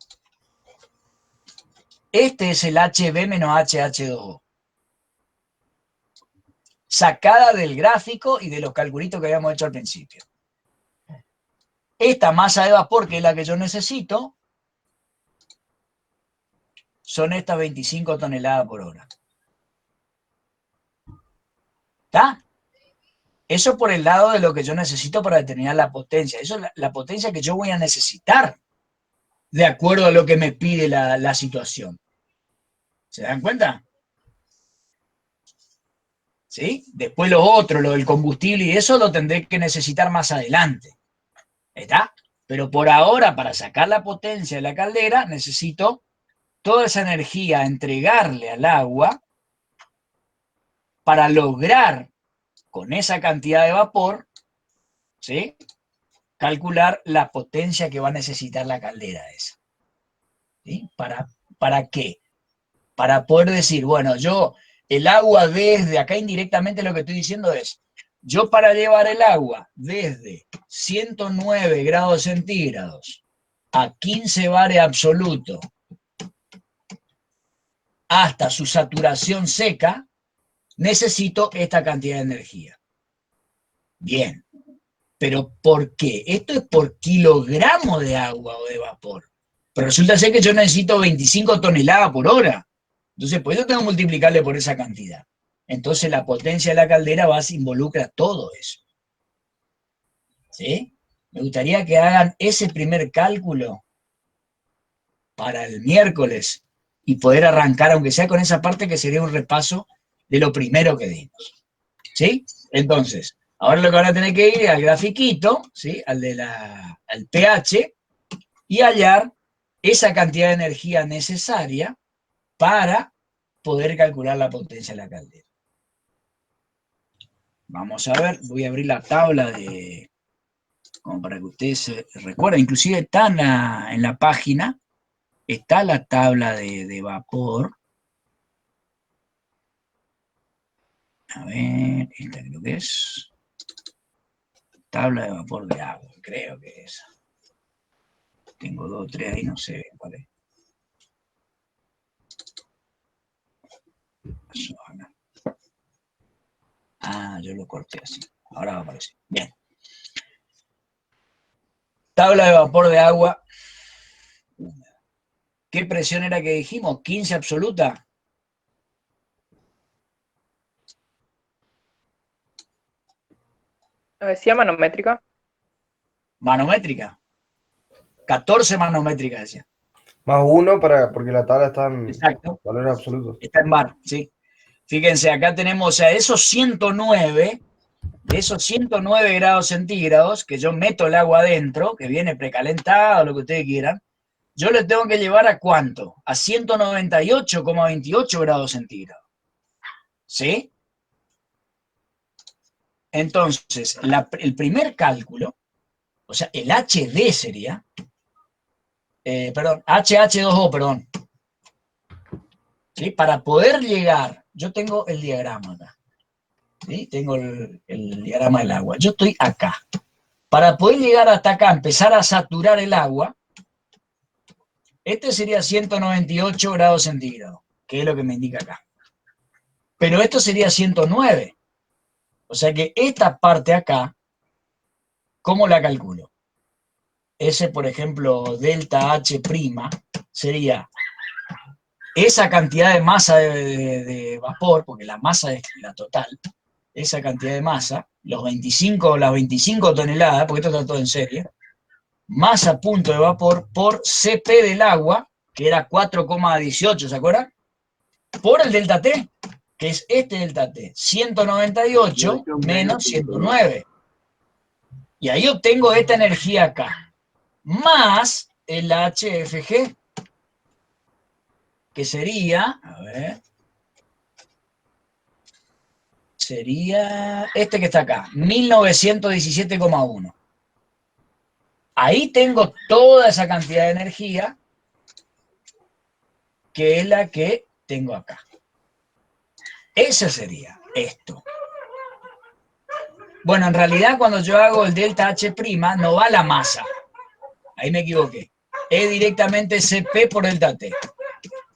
Este es el HB menos HH2O. Sacada del gráfico y de los calculitos que habíamos hecho al principio. Esta masa de vapor, que es la que yo necesito, son estas 25 toneladas por hora. ¿Está? Eso por el lado de lo que yo necesito para determinar la potencia. Eso es la potencia que yo voy a necesitar de acuerdo a lo que me pide la situación. ¿Se dan cuenta? ¿Sí? Después lo otro, lo del combustible y eso lo tendré que necesitar más adelante. ¿Está? Pero por ahora, para sacar la potencia de la caldera, necesito toda esa energía, entregarle al agua para lograr, con esa cantidad de vapor, ¿sí?, calcular la potencia que va a necesitar la caldera esa. ¿Sí? ¿Para qué? Para poder decir, bueno, yo, el agua desde, acá indirectamente lo que estoy diciendo es, yo para llevar el agua desde 109 grados centígrados a 15 bares absoluto hasta su saturación seca, necesito esta cantidad de energía. Bien, pero ¿por qué? Esto es por kilogramo de agua o de vapor. Pero resulta ser que yo necesito 25 toneladas por hora. Entonces, pues yo tengo que multiplicarle por esa cantidad. Entonces, la potencia de la caldera involucra todo eso. ¿Sí? Me gustaría que hagan ese primer cálculo para el miércoles y poder arrancar, aunque sea con esa parte que sería un repaso de lo primero que dimos. ¿Sí? Entonces, ahora lo que van a tener que ir es al grafiquito, ¿sí? Al pH, y hallar esa cantidad de energía necesaria para poder calcular la potencia de la caldera. Vamos a ver, voy a abrir la tabla como para que ustedes se recuerden, inclusive está en la página, está la tabla de vapor. A ver, esta creo que es. Tabla de vapor de agua, creo que es. Tengo 2 o 3 ahí, no sé cuál es. Ah, yo lo corté así. Ahora va a aparecer. Bien. Tabla de vapor de agua. ¿Qué presión era que dijimos? 15 absoluta. ¿No decía manométrica? Manométrica. 14 manométricas decía. Más 1 porque la tabla está en Exacto. valores absolutos. Está en bar, sí. Fíjense, acá tenemos, o sea, de esos 109 grados centígrados, que yo meto el agua adentro, que viene precalentado, lo que ustedes quieran, yo le tengo que llevar ¿a cuánto? A 198,28 grados centígrados. ¿Sí? Entonces, el primer cálculo, o sea, el HD sería, perdón, HH2O, perdón. ¿Sí? Para poder llegar, yo tengo el diagrama acá. ¿Sí? Tengo el diagrama del agua. Yo estoy acá. Para poder llegar hasta acá, empezar a saturar el agua, este sería 198 grados centígrados, que es lo que me indica acá. Pero esto sería 109. O sea que esta parte acá, ¿cómo la calculo? Ese, por ejemplo, delta H' sería esa cantidad de masa de vapor, porque la masa es la total, esa cantidad de masa, las 25 toneladas, porque esto está todo en serie, masa punto de vapor por CP del agua, que era 4,18, ¿se acuerdan? Por el delta T, que es este delta T, 198 menos 109. Y ahí obtengo esta energía acá, más el HFG, que sería, a ver, sería este que está acá, 1917,1. Ahí tengo toda esa cantidad de energía, que es la que tengo acá. Ese sería esto. Bueno, en realidad cuando yo hago el delta H' no va la masa. Ahí me equivoqué. Es directamente CP por delta T.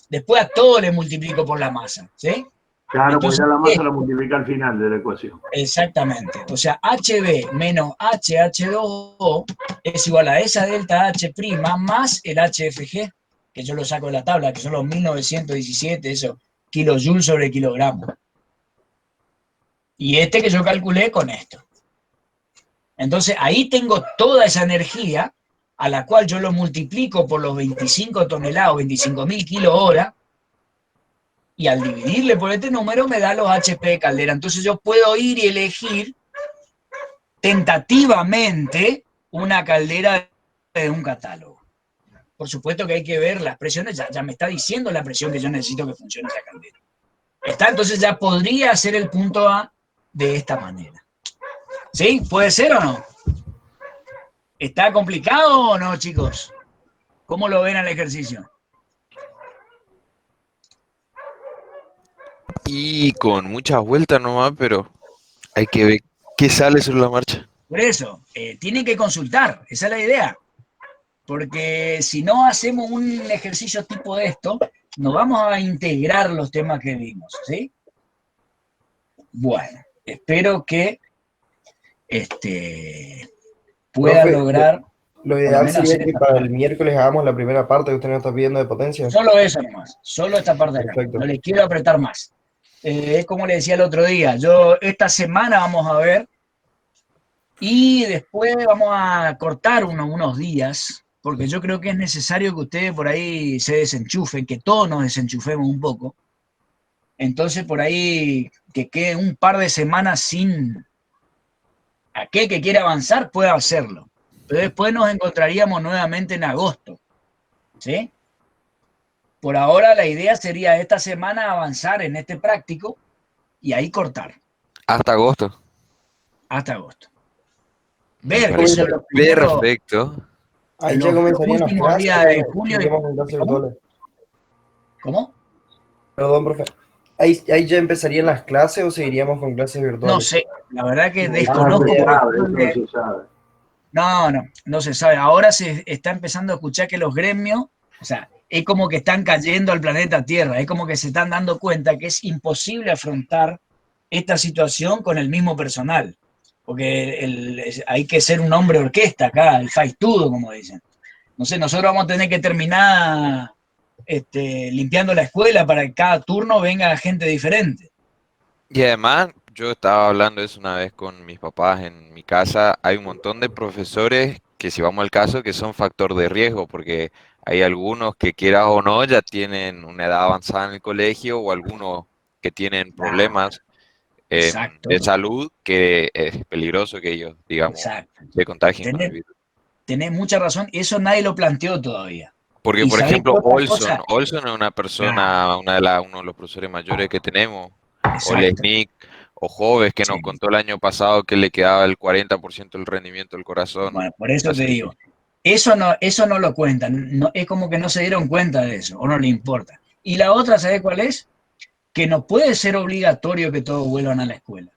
Después a todo le multiplico por la masa, ¿sí? Claro, Entonces, pues ya la masa la multiplica al final de la ecuación. Exactamente. O sea, HB menos HH2O es igual a esa delta H' más el HFG, que yo lo saco de la tabla, que son los 1917, eso, kilojoules sobre kilogramo. Y este que yo calculé con esto. Entonces, ahí tengo toda esa energía, a la cual yo lo multiplico por los 25 toneladas, 25.000 kilohora, y al dividirle por este número me da los HP de caldera. Entonces yo puedo ir y elegir tentativamente una caldera de un catálogo. Por supuesto que hay que ver las presiones, ya me está diciendo la presión que yo necesito que funcione esa caldera. ¿Está? Entonces ya podría ser el punto A de esta manera. ¿Sí? ¿Puede ser o no? ¿Está complicado o no, chicos? ¿Cómo lo ven al ejercicio? Y con muchas vueltas nomás, pero hay que ver qué sale sobre la marcha. Por eso, tienen que consultar, esa es la idea. Porque si no hacemos un ejercicio tipo de esto, no vamos a integrar los temas que vimos, ¿sí? Bueno, espero que pueda Profe, lograr... Lo por ideal menos sería hacer que esta para parte. el miércoles hagamos la primera parte que usted nos está pidiendo de potencia. Solo eso nomás, solo esta parte de acá. Perfecto. No les quiero apretar más. Es como le decía el otro día, esta semana vamos a ver y después vamos a cortar unos días, porque yo creo que es necesario que ustedes por ahí se desenchufen, que todos nos desenchufemos un poco. Entonces por ahí que quede un par de semanas sin aquel que quiera avanzar pueda hacerlo. Pero después nos encontraríamos nuevamente en agosto, ¿sí? Por ahora la idea sería esta semana avanzar en este práctico y ahí cortar. Hasta agosto. Hasta agosto. Me Ver parece los primeros, perfecto. Ahí los ya comenzarían las últimos clases. días de ¿O julio. seguiríamos con clases ¿Cómo? virtuales? ¿Cómo? Perdón, profe. ¿Ahí ya empezarían las clases o seguiríamos con clases virtuales? No sé, la verdad que No desconozco. se sabe, porque- no se sabe. no se sabe. Ahora se está empezando a escuchar que los gremios, o sea, es como que están cayendo al planeta Tierra, es como que se están dando cuenta que es imposible afrontar esta situación con el mismo personal, porque hay que ser un hombre orquesta acá, el faistudo, como dicen. No sé, nosotros vamos a tener que terminar limpiando la escuela para que cada turno venga gente diferente. Y además, yo estaba hablando de eso una vez con mis papás en mi casa. Hay un montón de profesores que, si vamos al caso, que son factor de riesgo, porque hay algunos que, quieras o no, ya tienen una edad avanzada en el colegio, o algunos que tienen problemas Exacto. de salud, que es peligroso que ellos, digamos, Exacto. se contagien con el Tenés, virus. tenés mucha razón, eso nadie lo planteó todavía. Porque, Y por sabés ejemplo, otra cosa, Olson es una persona, uno de los profesores mayores que tenemos, o exacto, Lesnick, o Joves, que nos sí. contó el año pasado que le quedaba el 40% del rendimiento del corazón. Bueno, por eso te Así. digo, eso no lo cuentan, no, es como que no se dieron cuenta de eso, o no le importa. Y la otra, ¿sabes cuál es? Que no puede ser obligatorio que todos vuelvan a la escuela.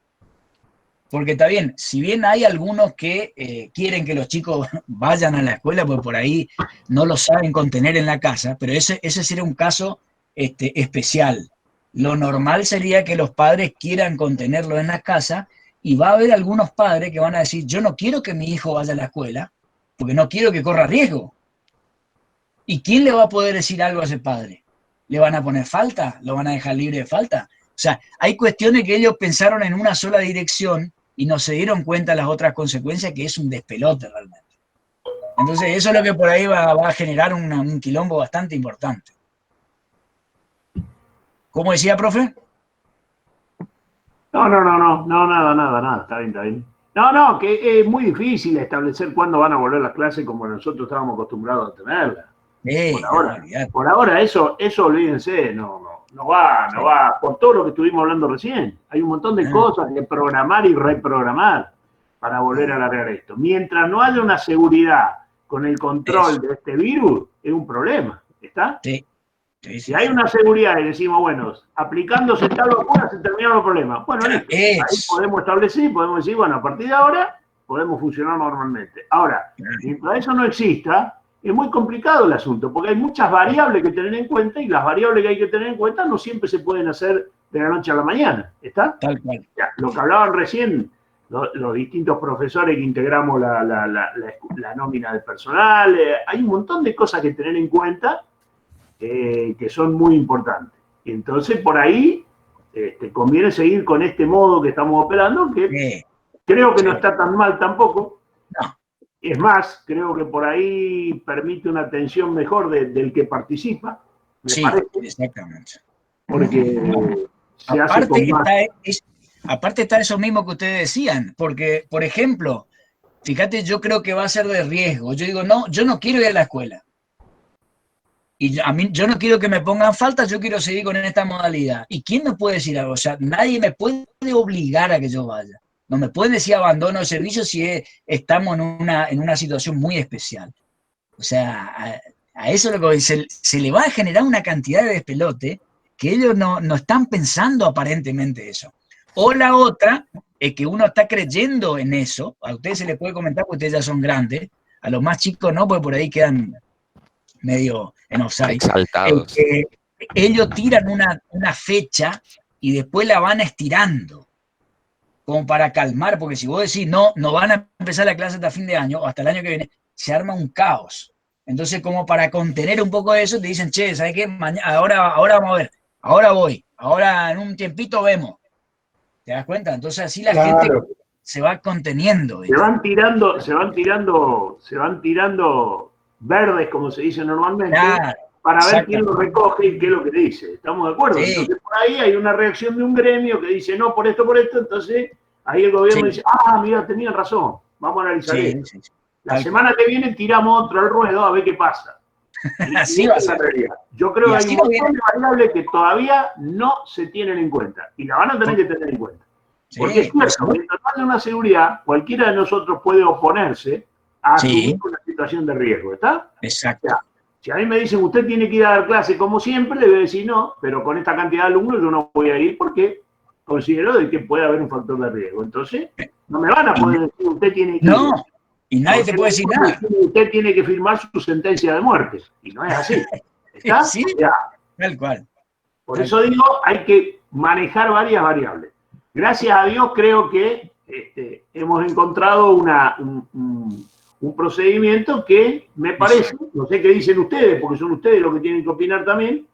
Porque está bien, si bien hay algunos que quieren que los chicos vayan a la escuela, pues por ahí no lo saben contener en la casa, pero ese sería un caso especial. Lo normal sería que los padres quieran contenerlo en la casa, y va a haber algunos padres que van a decir, yo no quiero que mi hijo vaya a la escuela, porque no quiero que corra riesgo. ¿Y quién le va a poder decir algo a ese padre? ¿Le van a poner falta? ¿Lo van a dejar libre de falta? O sea, hay cuestiones que ellos pensaron en una sola dirección y no se dieron cuenta de las otras consecuencias, que es un despelote realmente. Entonces, eso es lo que por ahí va a generar un quilombo bastante importante. ¿Cómo decía, profe? No, nada, está bien. No, que es muy difícil establecer cuándo van a volver las clases como nosotros estábamos acostumbrados a tenerlas. Por ahora eso olvídense, no va, por todo lo que estuvimos hablando recién. Hay un montón de cosas que programar y reprogramar para volver a alargar esto. Mientras no haya una seguridad con el control de este virus, es un problema, ¿está? Sí. Si hay una seguridad y decimos, bueno, aplicándose tal vacuna se terminaron los problemas. Bueno, listo. Ahí podemos establecer, podemos decir, bueno, a partir de ahora podemos funcionar normalmente. Ahora, mientras eso no exista, es muy complicado el asunto, porque hay muchas variables que tener en cuenta, y las variables que hay que tener en cuenta no siempre se pueden hacer de la noche a la mañana, ¿está? Tal cual. Ya, lo que hablaban recién los distintos profesores que integramos la nómina de personal, hay un montón de cosas que tener en cuenta que son muy importantes. Y entonces, por ahí, conviene seguir con este modo que estamos operando, que creo que no está tan mal tampoco. No. Es más, creo que por ahí permite una atención mejor del que participa. Sí, parece, exactamente. porque se hace Aparte, con más. aparte está eso mismo que ustedes decían, porque, por ejemplo, fíjate, yo creo que va a ser de riesgo. Yo digo, no, yo no quiero ir a la escuela. Y yo no quiero que me pongan falta, yo quiero seguir con esta modalidad. ¿Y quién me puede decir algo? O sea, nadie me puede obligar a que yo vaya. No me pueden decir abandono de servicio si estamos en una situación muy especial. O sea, a eso lo que se le va a generar una cantidad de despelote que ellos no están pensando aparentemente eso. O la otra es que uno está creyendo en eso. A ustedes se les puede comentar porque ustedes ya son grandes. A los más chicos no, porque por ahí quedan medio en offside. Exaltados. Ellos tiran una fecha y después la van estirando como para calmar, porque si vos decís no van a empezar la clase hasta fin de año o hasta el año que viene, se arma un caos. Entonces, como para contener un poco eso, te dicen, che, ¿sabes qué? Ahora vamos a ver, ahora voy, ahora en un tiempito vemos. ¿Te das cuenta? Entonces así la gente se va conteniendo. Se van tirando verdes, como se dice normalmente, Claro, para ver quién exactamente. lo recoge y qué es lo que dice. ¿Estamos de acuerdo? Sí. Entonces, por ahí hay una reacción de un gremio que dice, no, por esto, entonces ahí el gobierno Sí. dice, mira, tenían razón, vamos a analizar Sí, esto. sí, sí. La Tal semana que viene tiramos otro al ruedo a ver qué pasa. Y Así esa va a es la ser. realidad. Yo creo Y que hay así un nos montón viene. de variables que todavía no se tienen en cuenta. Y la van a tener que tener en cuenta. Porque es Sí, por cierto, supuesto. mientras no haya una seguridad, cualquiera de nosotros puede oponerse a asumir Sí, una situación de riesgo, ¿está? O exacto. sea, si a mí me dicen, usted tiene que ir a dar clase como siempre, le voy a decir no, pero con esta cantidad de alumnos yo no voy a ir porque considero de que puede haber un factor de riesgo. Entonces, no me van a poder decir, usted tiene que ir. No, y nadie te Porque puede decir nada. usted tiene que firmar su sentencia de muerte. Y no es así. ¿Está? Sí, O sea, tal cual. por Tal eso cual. digo, hay que manejar varias variables. Gracias a Dios creo que hemos encontrado un procedimiento que me parece, no sé qué dicen ustedes, porque son ustedes los que tienen que opinar también,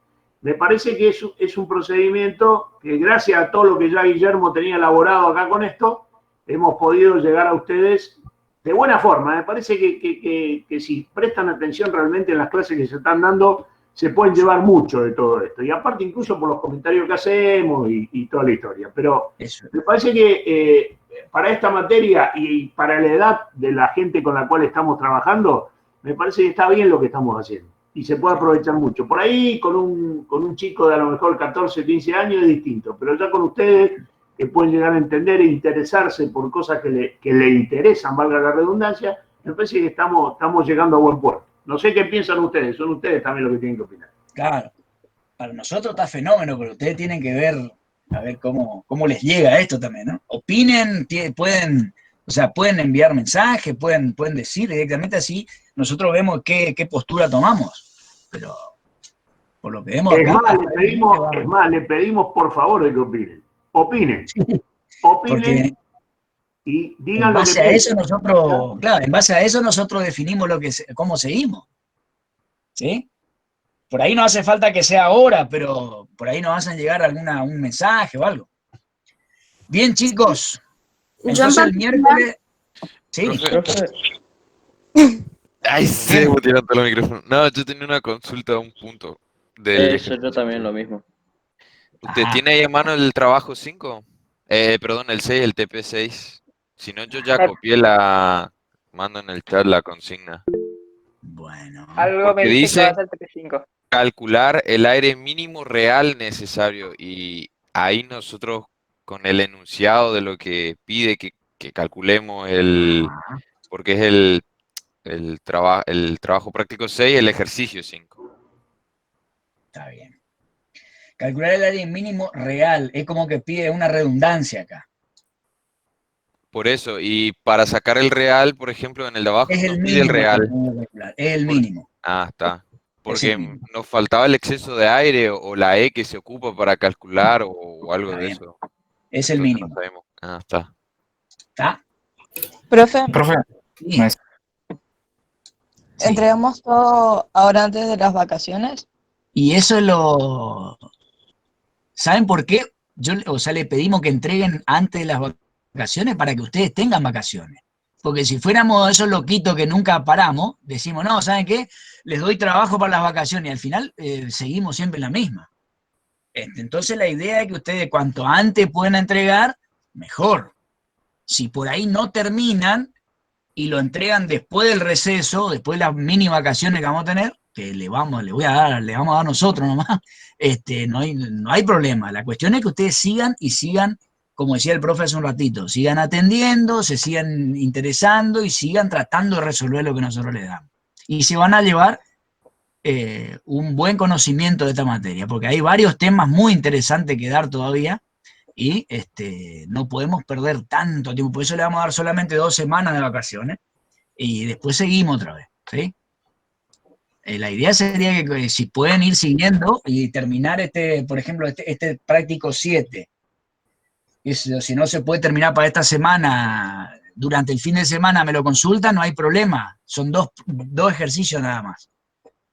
me parece que es un procedimiento que gracias a todo lo que ya Guillermo tenía elaborado acá con esto, hemos podido llegar a ustedes de buena forma. Me parece que si prestan atención realmente en las clases que se están dando, se pueden llevar mucho de todo esto. Y aparte, incluso por los comentarios que hacemos y toda la historia. Pero Eso. me parece que para esta materia y para la edad de la gente con la cual estamos trabajando, me parece que está bien lo que estamos haciendo. Y se puede aprovechar mucho. Por ahí, con un chico de a lo mejor 14, 15 años es distinto. Pero ya con ustedes, que pueden llegar a entender e interesarse por cosas que le interesan, valga la redundancia, me parece que estamos llegando a buen puerto. No sé qué piensan ustedes, son ustedes también los que tienen que opinar. Claro, para nosotros está fenómeno, pero ustedes tienen que ver, a ver cómo les llega esto también, ¿no? Opinen, pueden, o sea, pueden enviar mensajes, pueden decir directamente así, nosotros vemos qué postura tomamos, pero por lo que vemos Es acá... más, le pedimos por favor de que opinen. Opinen. Sí, Opinen porque y digan en lo que base a eso piensan. nosotros, claro, en base a eso nosotros definimos cómo seguimos, ¿sí? Por ahí no hace falta que sea ahora, pero por ahí nos hacen llegar un mensaje o algo. Bien, chicos. Entonces el miércoles... Sí, Profe. Ay, sí, voy tirando el micrófono. No, yo tenía una consulta a un punto. Eso, yo también lo mismo. ¿Usted Ajá. tiene ahí a mano el trabajo 5? Perdón, el 6, el TP6. Si no, yo ya copié mando en el chat la consigna. Bueno. Algo Porque me dice que va a dice ser TP5. calcular el aire mínimo real necesario. Y ahí nosotros, con el enunciado de lo que pide que calculemos Ajá. porque es el trabajo práctico 6, el ejercicio 5. Está bien. Calcular el área mínimo real. Es como que pide una redundancia acá. Por eso, y para sacar el real, por ejemplo, en el de abajo Es nos el pide el mínimo que real. tenemos que calcular. Es el mínimo. Está. Es el Porque mínimo. nos faltaba el exceso de aire o la E que se ocupa para calcular o algo Está de bien. eso. Es el Entonces no mínimo. sabemos. Está. ¿Está? Profe, Sí. Sí. ¿entregamos todo ahora antes de las vacaciones? Y eso ¿Saben por qué? Le pedimos que entreguen antes de las vacaciones para que ustedes tengan vacaciones. Porque si fuéramos esos loquitos que nunca paramos, decimos, no, ¿saben qué? Les doy trabajo para las vacaciones y al final seguimos siempre en la misma. Entonces la idea es que ustedes cuanto antes puedan entregar, mejor. Si por ahí no terminan y lo entregan después del receso, después de las mini vacaciones que vamos a tener, que le vamos a dar nosotros nomás, no hay problema. La cuestión es que ustedes sigan, como decía el profe hace un ratito, sigan atendiendo, se sigan interesando y sigan tratando de resolver lo que nosotros les damos. Y se van a llevar un buen conocimiento de esta materia, porque hay varios temas muy interesantes que dar todavía y no podemos perder tanto tiempo. Por eso le vamos a dar solamente 2 semanas de vacaciones y después seguimos otra vez, ¿sí? La idea sería que si pueden ir siguiendo y terminar por ejemplo, este práctico 7, si no se puede terminar para esta semana, durante el fin de semana me lo consultan, no hay problema, son dos ejercicios nada más,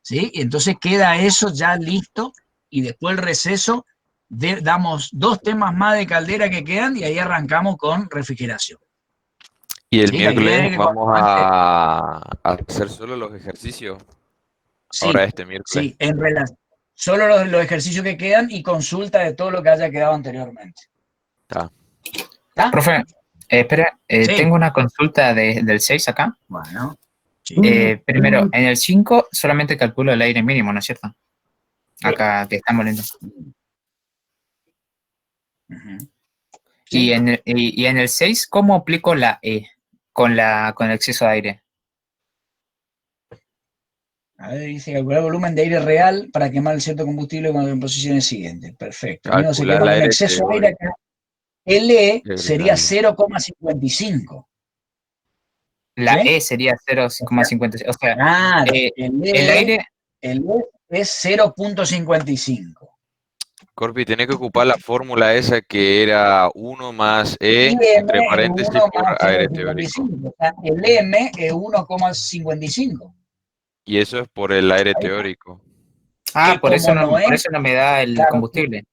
¿sí? Y entonces queda eso ya listo y después el receso damos 2 temas más de caldera que quedan y ahí arrancamos con refrigeración. Y el Sí, la idea es miércoles que vamos cuando antes, a hacer solo los ejercicios. Ahora sí, este miércoles. sí, en relación, solo los ejercicios que quedan y consulta de todo lo que haya quedado anteriormente. Está. ¿Está? Profe, espera, Sí, tengo una consulta del 6 acá. bueno, sí. Primero, en el 5 solamente calculo el aire mínimo, ¿no es cierto? Sí. Acá que estamos leyendo. Ujú. Y Sí. en el 6, ¿cómo aplico la E con el exceso de aire? A ver, dice calcular el volumen de aire real para quemar el cierto combustible con las posiciones siguientes. Perfecto. El mío se Calcular quema el con aire exceso de aire teórico. acá. LE sería Real. 0,55. La ¿Sí? E sería O sea, 0,56. O sea, claro, el aire. el E es 0,55. Corpi, tenés que ocupar la fórmula esa que era 1 más E, Y M entre es paréntesis, 1 por más aire teórico. 0,55. O sea, el M es 1,55. Y eso es por el aire Ahí está. teórico. Que Por como no es, eso no me da el claro, combustible.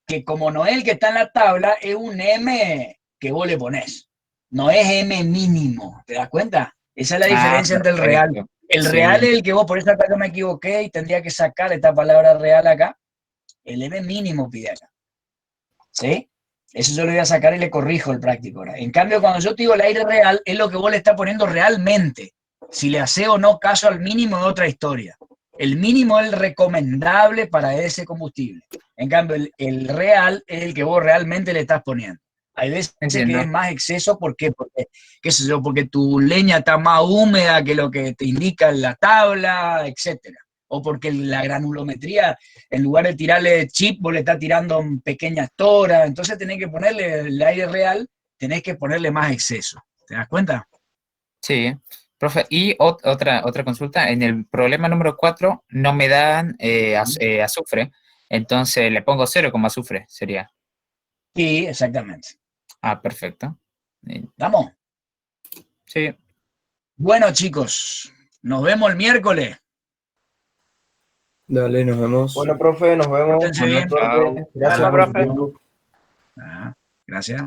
que como no es el que está en la tabla, es un M que vos le ponés. No es M mínimo. ¿Te das cuenta? Esa es la diferencia entre el real. Perfecto. El Sí, real es el que vos, por eso acá yo me equivoqué y tendría que sacar esta palabra real acá. El M mínimo pide acá. ¿Sí? Eso yo lo voy a sacar y le corrijo el práctico ahora. En cambio, cuando yo te digo el aire real, es lo que vos le estás poniendo realmente. Si le hace o no caso al mínimo es otra historia. El mínimo es el recomendable para ese combustible. En cambio, el real es el que vos realmente le estás poniendo. Hay veces entiendo. que es más exceso, ¿por qué? Porque, qué sé yo, porque tu leña está más húmeda que lo que te indica en la tabla, etcétera. O porque la granulometría, en lugar de tirarle chip, vos le estás tirando pequeñas toras. Entonces tenés que ponerle el aire real, tenés que ponerle más exceso. ¿Te das cuenta? Sí. Profe, y otra consulta. En el problema número 4 no me dan azufre. Entonces le pongo 0 como azufre, sería. Sí, exactamente. Perfecto. ¿Vamos? Sí. Bueno, chicos, nos vemos el miércoles. Dale, nos vemos. Bueno, profe, nos vemos. Pórtense bien. Suerte. Gracias Hola, por su profe. tiempo. Gracias.